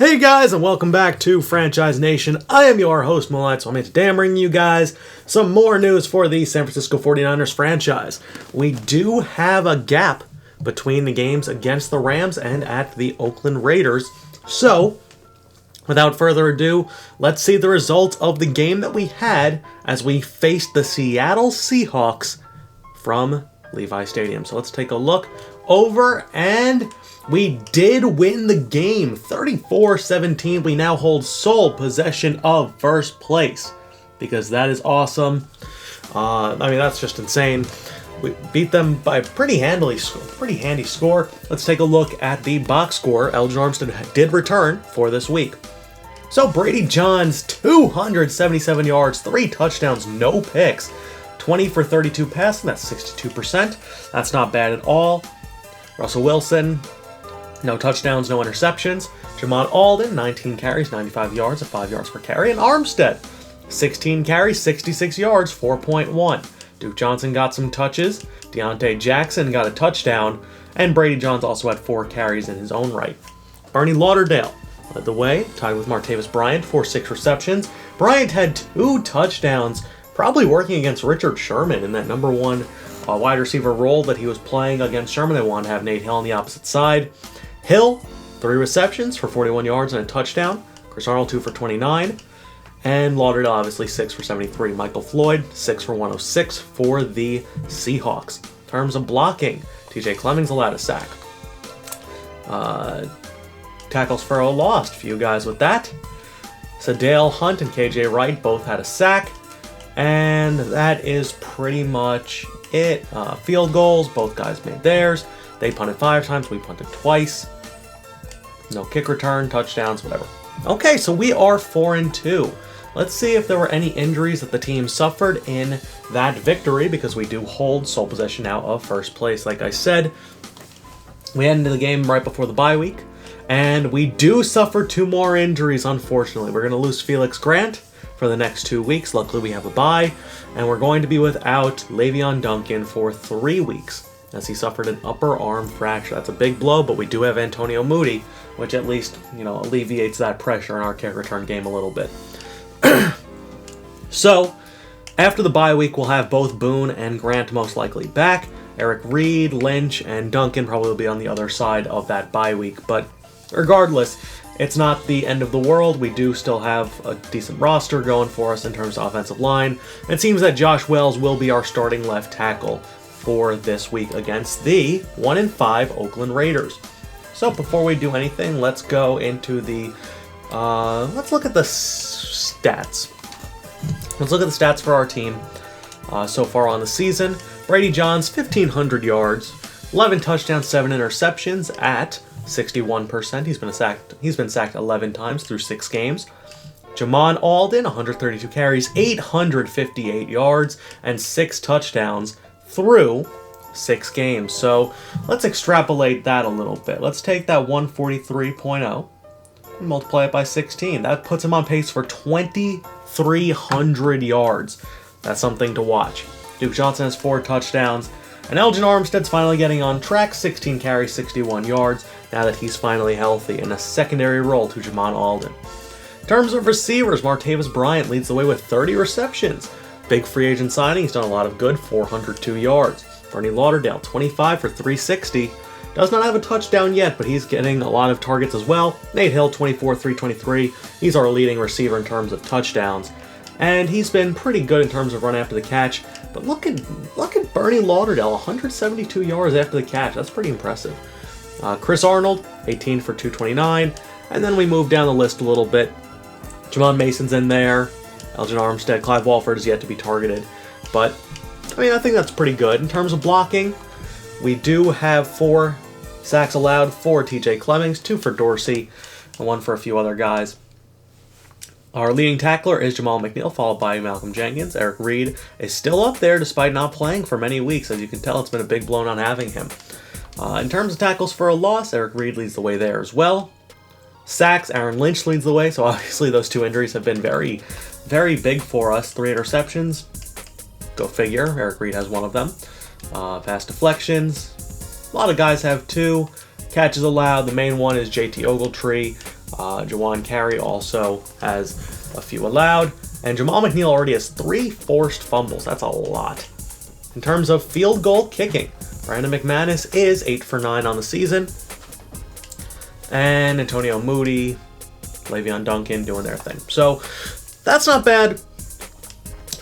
Hey guys, and welcome back to Franchise Nation. I am your host, Moonlight, so I'm here today to bring you guys some more news for the San Francisco 49ers franchise. We do have a gap between the games against the Rams and at the Oakland Raiders. So, without further ado, let's see the results of the game that we had as we faced the Seattle Seahawks from Levi Stadium. So let's take a look over, and we did win the game, 34-17. We now hold sole possession of first place because that is awesome. That's just insane. We beat them by a pretty handy score. Let's take a look at the box score. Elgin Armstead did return for this week. So Brady Johns, 277 yards, 3 touchdowns, no picks. 20 for 32 passing, that's 62%. That's not bad at all. Russell Wilson, no touchdowns, no interceptions. Jamal Alden, 19 carries, 95 yards at 5 yards per carry. And Armstead, 16 carries, 66 yards, 4.1. Duke Johnson got some touches. Deontay Jackson got a touchdown. And Brady Johns also had 4 carries in his own right. Bernie Lauderdale led the way, tied with Martavis Bryant for 6 receptions. Bryant had 2 touchdowns, probably working against Richard Sherman in that number 1 wide receiver role that he was playing against Sherman. They wanted to have Nate Hill on the opposite side. Hill, 3 receptions for 41 yards and a touchdown. Kris Arnold, 2 for 29. And Lauderdale, obviously, 6 for 73. Michael Floyd, 6 for 106 for the Seahawks. In terms of blocking, TJ Clemmings allowed a sack. Tackles for a loss, few guys with that. Sadale Hunt and KJ Wright both had a sack. And that is pretty much it. Field goals, both guys made theirs. They punted 5 times, we punted twice. No kick return, touchdowns, whatever. Okay, so we are 4-2. Let's see if there were any injuries that the team suffered in that victory, because we do hold sole possession now of first place. Like I said, we ended the game right before the bye week, and we do suffer 2 more injuries, unfortunately. We're going to lose Felix Grant for the next 2 weeks. Luckily, we have a bye, and we're going to be without Le'Veon Duncan for 3 weeks, as he suffered an upper arm fracture. That's a big blow, but we do have Antonio Moody, which at least, alleviates that pressure in our kick return game a little bit. So, after the bye week, we'll have both Boone and Grant most likely back. Eric Reid, Lynch, and Duncan probably will be on the other side of that bye week, but regardless, it's not the end of the world. We do still have a decent roster going for us in terms of offensive line. It seems that Josh Wells will be our starting left tackle for this week against the 1-5 Oakland Raiders. So before we do anything, let's go into the, let's look at the stats. Let's look at the stats for our team so far on the season. Brady Johns, 1,500 yards, 11 touchdowns, 7 interceptions at 61%. He's been sacked 11 times through 6 games. Jamal Alden, 132 carries, 858 yards, and 6 touchdowns through 6 games. So let's extrapolate that a little bit. Let's take that 143.0 and multiply it by 16. That puts him on pace for 2,300 yards. That's something to watch. Duke Johnson has 4 touchdowns. And Elgin Armstead's finally getting on track, 16 carries, 61 yards, now that he's finally healthy, in a secondary role to Jamal Alden. In terms of receivers, Martavis Bryant leads the way with 30 receptions. Big free agent signing, he's done a lot of good, 402 yards. Bernie Lauderdale, 25 for 360. Does not have a touchdown yet, but he's getting a lot of targets as well. Nate Hill, 24, 323. He's our leading receiver in terms of touchdowns. And he's been pretty good in terms of run after the catch. But look at Bernie Lauderdale, 172 yards after the catch. That's pretty impressive. Kris Arnold, 18 for 229. And then we move down the list a little bit. Jamon Mason's in there. Elgin Armstead, Clive Walford is yet to be targeted. But, I think that's pretty good. In terms of blocking, we do have 4 sacks allowed for TJ Clemmings, 2 for Dorsey, and 1 for a few other guys. Our leading tackler is Jamal McNeal, followed by Malcolm Jenkins. Eric Reid is still up there despite not playing for many weeks. As you can tell, it's been a big blow not having him. In terms of tackles for a loss, Eric Reid leads the way there as well. Sacks, Aaron Lynch leads the way, so obviously those 2 injuries have been very, very big for us. 3 interceptions, go figure, Eric Reid has 1 of them. Pass deflections, a lot of guys have 2. Catches allowed, the main one is JT Ogletree. Jawan Carey also has a few allowed. And Jamal McNeal already has 3 forced fumbles. That's a lot. In terms of field goal kicking, Brandon McManus is 8 for 9 on the season. And Antonio Moody, Le'Veon Duncan doing their thing. So that's not bad.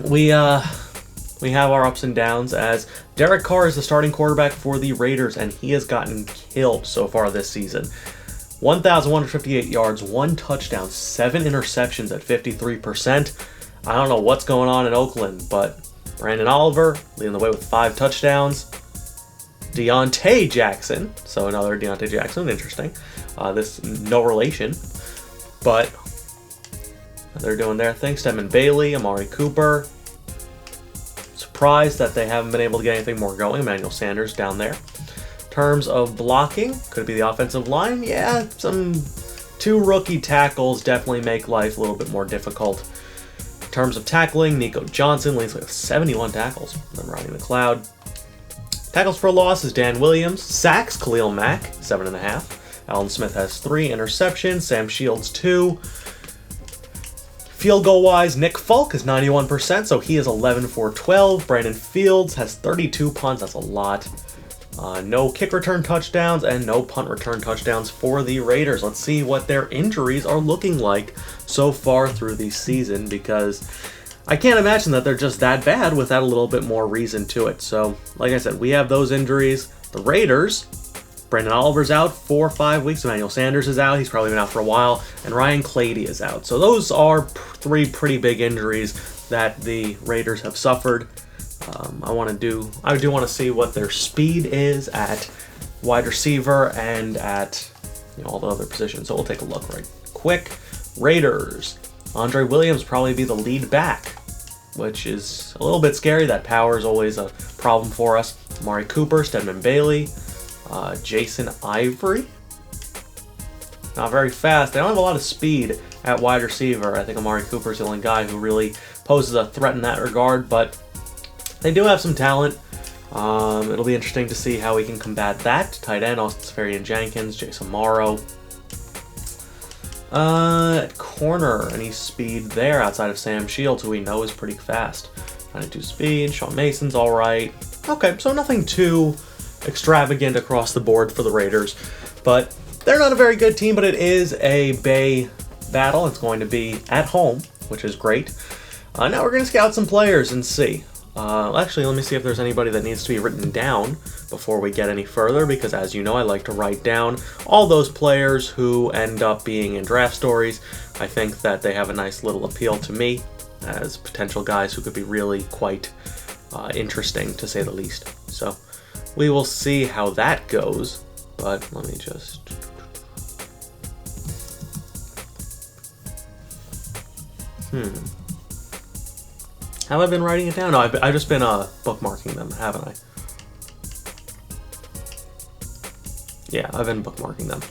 We have our ups and downs as Derek Carr is the starting quarterback for the Raiders, and he has gotten killed so far this season. 1,158 yards, 1 touchdown, 7 interceptions at 53%. I don't know what's going on in Oakland, but Brandon Oliver leading the way with 5 touchdowns. Deontay Jackson, so another Deontay Jackson, interesting. This no relation, but they're doing their thing. Stedman Bailey, Amari Cooper. Surprised that they haven't been able to get anything more going. Emmanuel Sanders down there. In terms of blocking, could it be the offensive line? Yeah, some 2 rookie tackles definitely make life a little bit more difficult. In terms of tackling, Nico Johnson leads with 71 tackles. I'm riding the cloud. Tackles for a loss is Dan Williams. Sacks, Khalil Mack, 7.5. Alden Smith has 3 interceptions. Sam Shields, 2. Field goal wise, Nick Folk is 91%, so he is 11 for 12. Brandon Fields has 32 punts. That's a lot. No kick return touchdowns and no punt return touchdowns for the Raiders. Let's see what their injuries are looking like so far through the season, because I can't imagine that they're just that bad without a little bit more reason to it. So, like I said, we have those injuries. The Raiders, Brandon Oliver's out 4 or 5 weeks. Emmanuel Sanders is out. He's probably been out for a while. And Ryan Clady is out. So those are 3 pretty big injuries that the Raiders have suffered. I do want to see what their speed is at wide receiver and at all the other positions. So we'll take a look right quick. Raiders. Andre Williams probably be the lead back, which is a little bit scary. That power is always a problem for us. Amari Cooper, Stedman Bailey, Jason Ivory. Not very fast. They don't have a lot of speed at wide receiver. I think Amari Cooper is the only guy who really poses a threat in that regard, but they do have some talent. It'll be interesting to see how we can combat that. Tight end, Austin Seferian-Jenkins, Jason Morrow. At corner, any speed there outside of Sam Shields, who we know is pretty fast. 92 speed, Sean Mason's alright. Okay, so nothing too extravagant across the board for the Raiders. But they're not a very good team, but it is a Bay battle. It's going to be at home, which is great. Now we're going to scout some players and see. Actually, let me see if there's anybody that needs to be written down before we get any further, because as you know, I like to write down all those players who end up being in draft stories. I think that they have a nice little appeal to me as potential guys who could be really quite interesting, to say the least. So we will see how that goes, but let me just... Have I been writing it down? No, I've just been bookmarking them, haven't I? Yeah, I've been bookmarking them.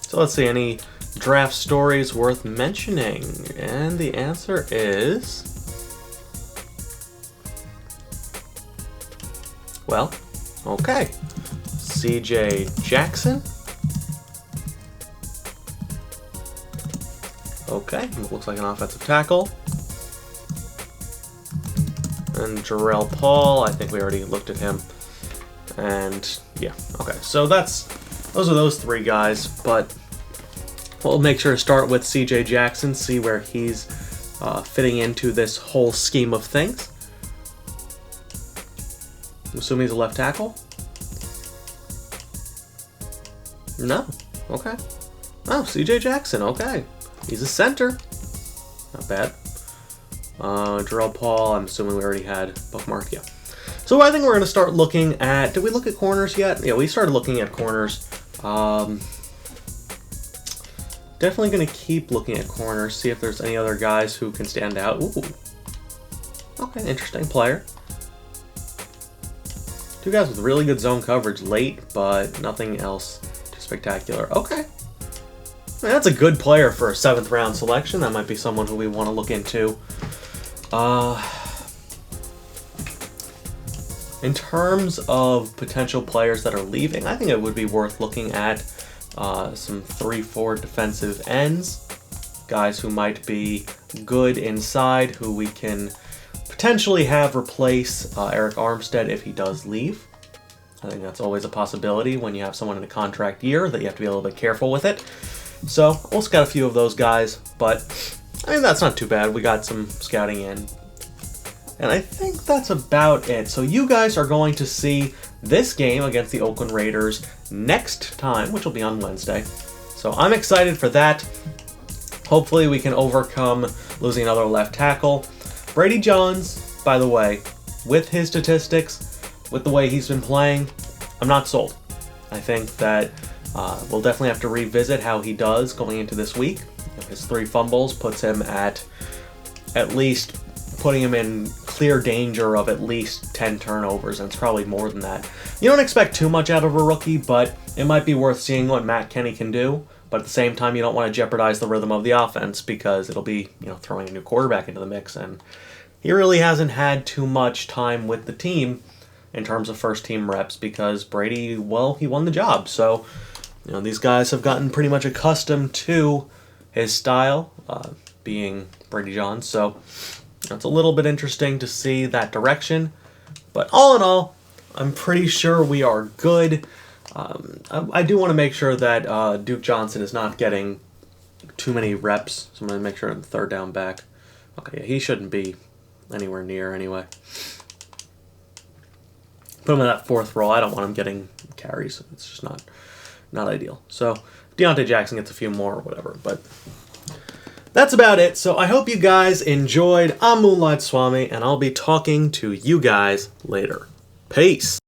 So let's see, any draft stories worth mentioning? And the answer is... well, okay. CJ Jackson. Okay, looks like an offensive tackle. And Jarrell Paul, I think we already looked at him. And yeah, okay. So those are those 3 guys, but we'll make sure to start with CJ Jackson, see where he's fitting into this whole scheme of things. I'm assuming he's a left tackle? No. Okay. Oh, CJ Jackson, okay. He's a center. Not bad. Jarrell Paul, I'm assuming we already had bookmarked. Yeah. So I think we're going to start looking at... did we look at corners yet? Yeah, we started looking at corners. Definitely going to keep looking at corners, see if there's any other guys who can stand out. Ooh. Okay, interesting player. 2 guys with really good zone coverage late, but nothing else too spectacular. Okay. I mean, that's a good player for a 7th round selection. That might be someone who we want to look into. In terms of potential players that are leaving, I think it would be worth looking at some 3-4 defensive ends, guys who might be good inside, who we can potentially have replace Elgin Armstead if he does leave. I think that's always a possibility when you have someone in a contract year, that you have to be a little bit careful with it. So we'll scout a few of those guys, but I mean, that's not too bad. We got some scouting in. And I think that's about it. So you guys are going to see this game against the Oakland Raiders next time, which will be on Wednesday. So I'm excited for that. Hopefully we can overcome losing another left tackle. Brady Johns, by the way, with his statistics, with the way he's been playing, I'm not sold. I think that we'll definitely have to revisit how he does going into this week. His 3 fumbles puts him at least putting him in clear danger of at least 10 turnovers, and it's probably more than that. You don't expect too much out of a rookie, but it might be worth seeing what Mack Kenny can do. But at the same time, you don't want to jeopardize the rhythm of the offense, because it'll be, throwing a new quarterback into the mix, and he really hasn't had too much time with the team in terms of first-team reps, because Brady, well, he won the job. So, these guys have gotten pretty much accustomed to his style, being Brady Johns. So, it's a little bit interesting to see that direction. But all in all, I'm pretty sure we are good. I do want to make sure that Duke Johnson is not getting too many reps. So I'm going to make sure the 3rd down back. Okay, yeah, he shouldn't be anywhere near anyway. Put him in that 4th role. I don't want him getting carries. It's just not ideal. So Deontay Jackson gets a few more or whatever. But that's about it. So I hope you guys enjoyed. I'm Moonlight Swami, and I'll be talking to you guys later. Peace.